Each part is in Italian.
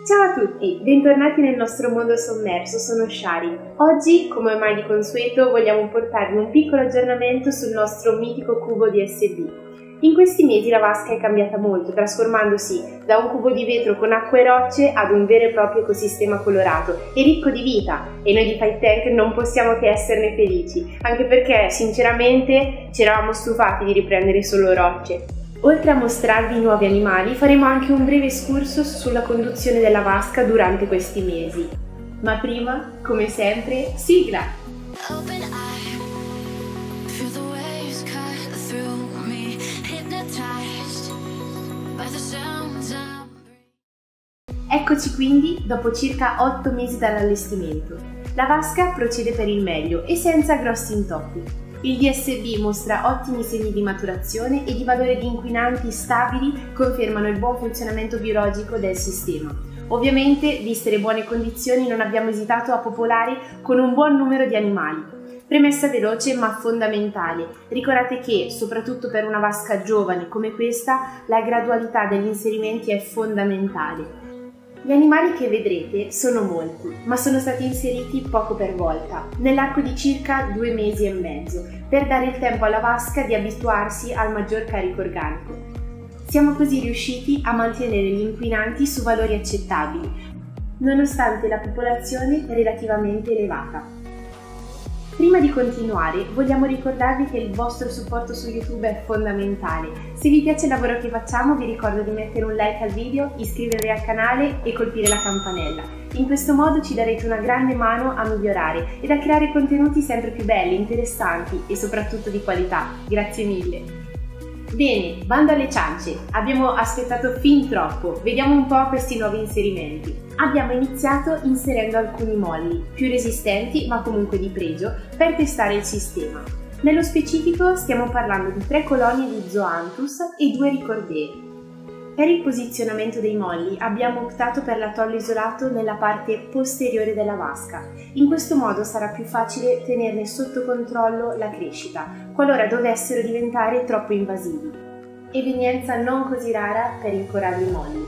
Ciao a tutti, bentornati nel nostro mondo sommerso, sono Shari. Oggi, come ormai di consueto, vogliamo portarvi un piccolo aggiornamento sul nostro mitico cubo DSB. In questi mesi la vasca è cambiata molto, trasformandosi da un cubo di vetro con acqua e rocce ad un vero e proprio ecosistema colorato e ricco di vita, e noi di Fight Tank non possiamo che esserne felici, anche perché sinceramente ci eravamo stufati di riprendere solo rocce. Oltre a mostrarvi i nuovi animali, faremo anche un breve excursus sulla conduzione della vasca durante questi mesi. Ma prima, come sempre, sigla! Eccoci quindi dopo circa 8 mesi dall'allestimento. La vasca procede per il meglio e senza grossi intoppi. Il DSB mostra ottimi segni di maturazione ed i valori di inquinanti stabili confermano il buon funzionamento biologico del sistema. Ovviamente, viste le buone condizioni, non abbiamo esitato a popolare con un buon numero di animali. Premessa veloce ma fondamentale: ricordate che, soprattutto per una vasca giovane come questa, la gradualità degli inserimenti è fondamentale. Gli animali che vedrete sono molti, ma sono stati inseriti poco per volta, nell'arco di circa 2 mesi e mezzo, per dare il tempo alla vasca di abituarsi al maggior carico organico. Siamo così riusciti a mantenere gli inquinanti su valori accettabili, nonostante la popolazione relativamente elevata. Prima di continuare, vogliamo ricordarvi che il vostro supporto su YouTube è fondamentale. Se vi piace il lavoro che facciamo, vi ricordo di mettere un like al video, iscrivervi al canale e colpire la campanella. In questo modo ci darete una grande mano a migliorare ed a creare contenuti sempre più belli, interessanti e soprattutto di qualità. Grazie mille! Bene, bando alle ciance, abbiamo aspettato fin troppo, vediamo un po' questi nuovi inserimenti. Abbiamo iniziato inserendo alcuni molli, più resistenti ma comunque di pregio, per testare il sistema. Nello specifico stiamo parlando di 3 colonie di Zoanthus e 2 ricordee. Per il posizionamento dei molli abbiamo optato per l'atollo isolato nella parte posteriore della vasca. In questo modo sarà più facile tenerne sotto controllo la crescita, qualora dovessero diventare troppo invasivi. Evenienza non così rara per il corallo molli.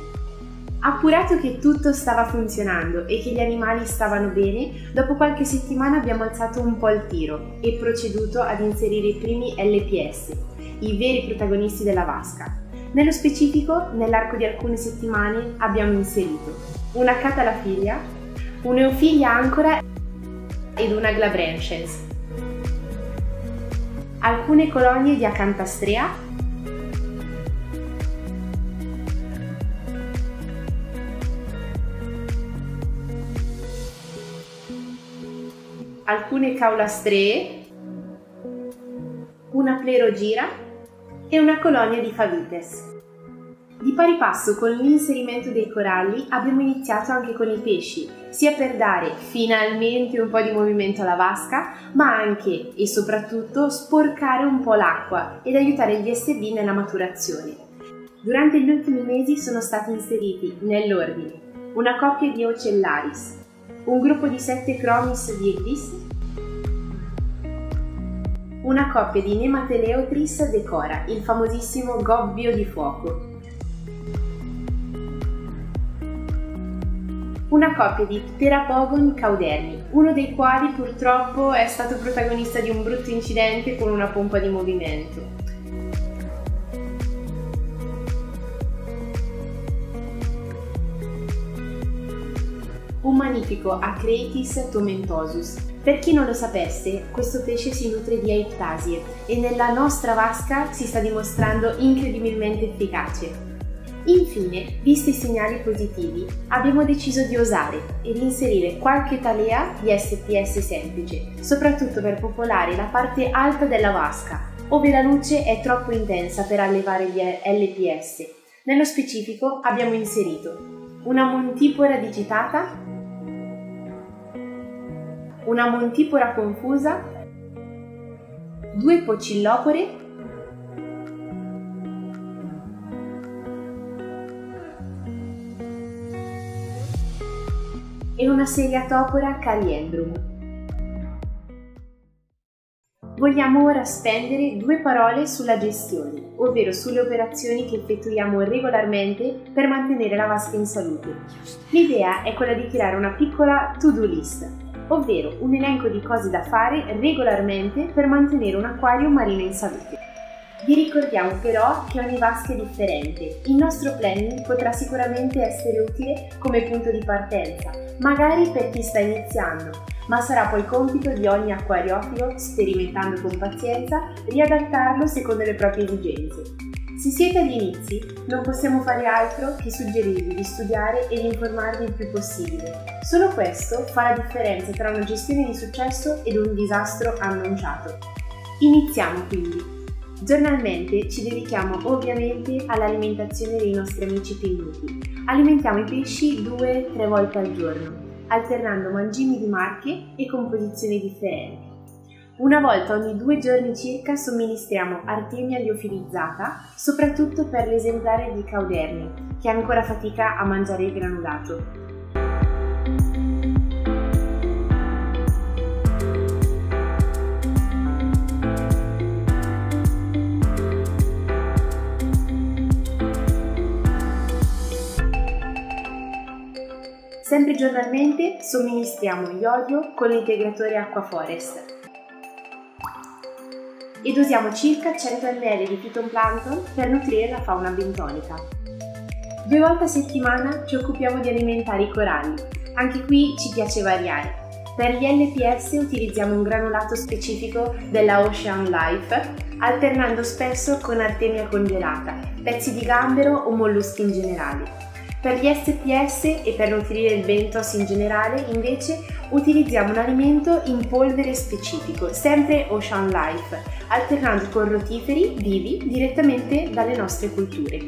Appurato che tutto stava funzionando e che gli animali stavano bene, dopo qualche settimana abbiamo alzato un po' il tiro e proceduto ad inserire i primi LPS, i veri protagonisti della vasca. Nello specifico, nell'arco di alcune settimane abbiamo inserito una Catalaphylia, un'Eophilia ancora ed una Glabrescens, alcune colonie di Acanthastraea, alcune Caulastree, una Plerogira e una colonia di Favites. Di pari passo con l'inserimento dei coralli abbiamo iniziato anche con i pesci, sia per dare finalmente un po' di movimento alla vasca, ma anche e soprattutto sporcare un po' l'acqua ed aiutare il DSB nella maturazione. Durante gli ultimi mesi sono stati inseriti nell'ordine una coppia di Ocellaris, un gruppo di 7 Chromis viridis, una coppia di Nemateleotris decora, il famosissimo gobbio di fuoco, una coppia di Pterapogon cauderni, uno dei quali purtroppo è stato protagonista di un brutto incidente con una pompa di movimento. Un magnifico Acreitis tomentosus. Per chi non lo sapesse, questo pesce si nutre di aiptasie e nella nostra vasca si sta dimostrando incredibilmente efficace. Infine, visti i segnali positivi, abbiamo deciso di osare e di inserire qualche talea di SPS semplice, soprattutto per popolare la parte alta della vasca, ove la luce è troppo intensa per allevare gli LPS. Nello specifico abbiamo inserito una Montipora digitata, una Montipora confusa, 2 Pocillopore e una Seriatopora caliendrum. Vogliamo ora spendere 2 parole sulla gestione, ovvero sulle operazioni che effettuiamo regolarmente per mantenere la vasca in salute. L'idea è quella di creare una piccola to-do list, ovvero un elenco di cose da fare regolarmente per mantenere un acquario marino in salute. Vi ricordiamo però che ogni vasca è differente. Il nostro planning potrà sicuramente essere utile come punto di partenza, magari per chi sta iniziando, ma sarà poi compito di ogni acquariofilo, sperimentando con pazienza, riadattarlo secondo le proprie esigenze. Se siete agli inizi, non possiamo fare altro che suggerirvi di studiare e di informarvi il più possibile. Solo questo fa la differenza tra una gestione di successo ed un disastro annunciato. Iniziamo quindi. Giornalmente ci dedichiamo ovviamente all'alimentazione dei nostri amici pennuti. Alimentiamo i pesci 2-3 volte al giorno, alternando mangimi di marche e composizioni differenti. Una volta ogni 2 giorni circa somministriamo Artemia liofilizzata, soprattutto per l'esemplare di Cauderni, che ancora fatica a mangiare il granulato. Sempre giornalmente somministriamo iodio con l'integratore Aquaforest e dosiamo circa 100 ml di fitoplancton per nutrire la fauna bentonica. 2 volte a settimana ci occupiamo di alimentare i coralli, anche qui ci piace variare. Per gli LPS utilizziamo un granulato specifico della Ocean Life, alternando spesso con artemia congelata, pezzi di gambero o molluschi in generale. Per gli SPS e per nutrire il bentos in generale, invece, utilizziamo un alimento in polvere specifico, sempre Ocean Life, alternando con rotiferi vivi direttamente dalle nostre culture.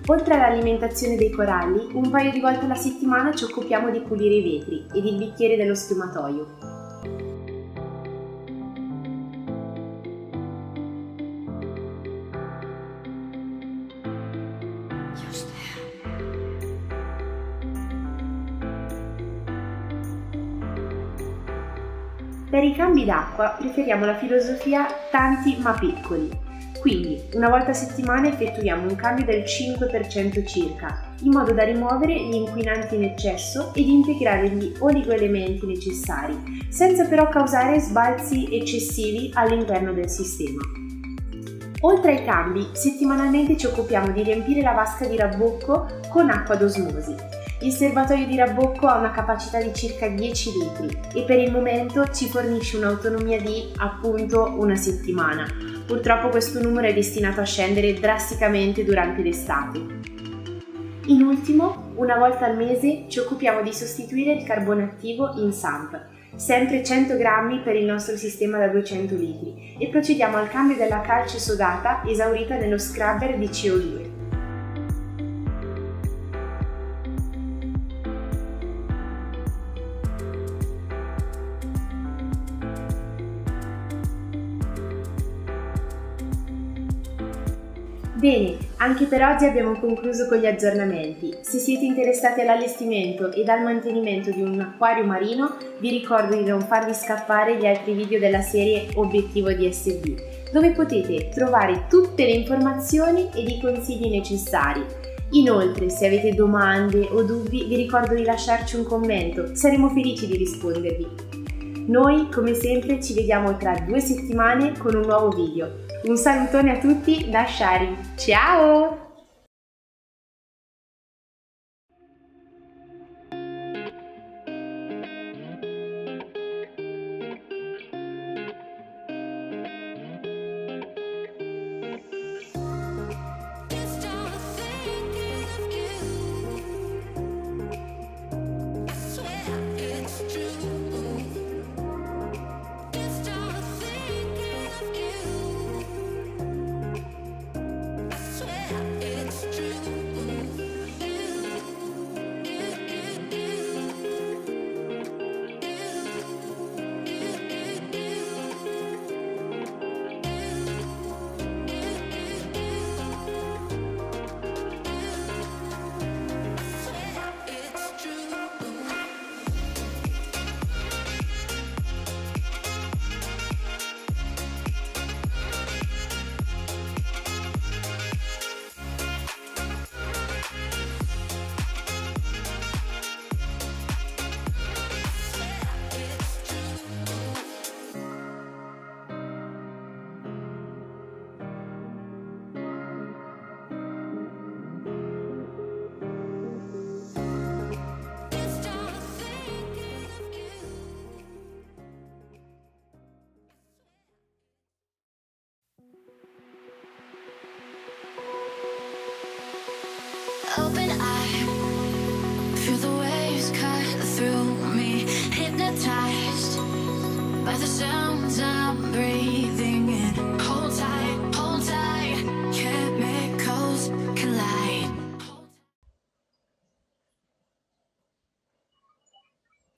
Oltre all'alimentazione dei coralli, un paio di volte alla settimana ci occupiamo di pulire i vetri ed il bicchiere dello schiumatoio. Per i cambi d'acqua preferiamo la filosofia tanti ma piccoli, quindi una volta a settimana effettuiamo un cambio del 5% circa, in modo da rimuovere gli inquinanti in eccesso ed integrare gli oligoelementi necessari, senza però causare sbalzi eccessivi all'interno del sistema. Oltre ai cambi, settimanalmente ci occupiamo di riempire la vasca di Rabbocco con acqua d'osmosi. Il serbatoio di Rabbocco ha una capacità di circa 10 litri e per il momento ci fornisce un'autonomia di, appunto, una settimana. Purtroppo questo numero è destinato a scendere drasticamente durante l'estate. In ultimo, una volta al mese ci occupiamo di sostituire il carbone attivo in SAMP, sempre 100 grammi per il nostro sistema da 200 litri, e procediamo al cambio della calce sodata esaurita nello scrubber di CO2. Bene, anche per oggi abbiamo concluso con gli aggiornamenti. Se siete interessati all'allestimento ed al mantenimento di un acquario marino, vi ricordo di non farvi scappare gli altri video della serie Obiettivo DSB, dove potete trovare tutte le informazioni ed i consigli necessari. Inoltre, se avete domande o dubbi, vi ricordo di lasciarci un commento, saremo felici di rispondervi. Noi, come sempre, ci vediamo tra 2 settimane con un nuovo video. Un salutone a tutti da Shari. Ciao! Yeah.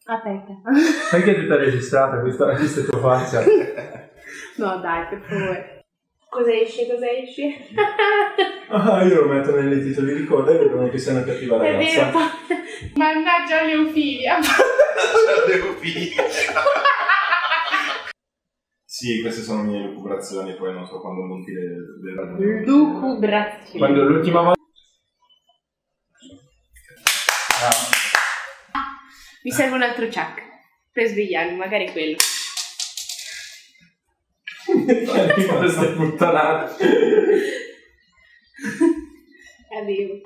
Aspetta. Perché è tutta registrata questa è tua faccia? No, dai, per favore. Cosa esce? Cosa esce? Ah, io lo metto nei titoli di coda e vedono che sei una cattiva È ragazza. vero. Mannaggia l'eufilia. Sì, queste sono mie lucubrazioni, poi non so quando monti le ragioni. Lucubrazione. Quando l'ultima volta... Mi serve un altro chuck per svegliarmi, magari quello. Queste puttanate. Arrivo.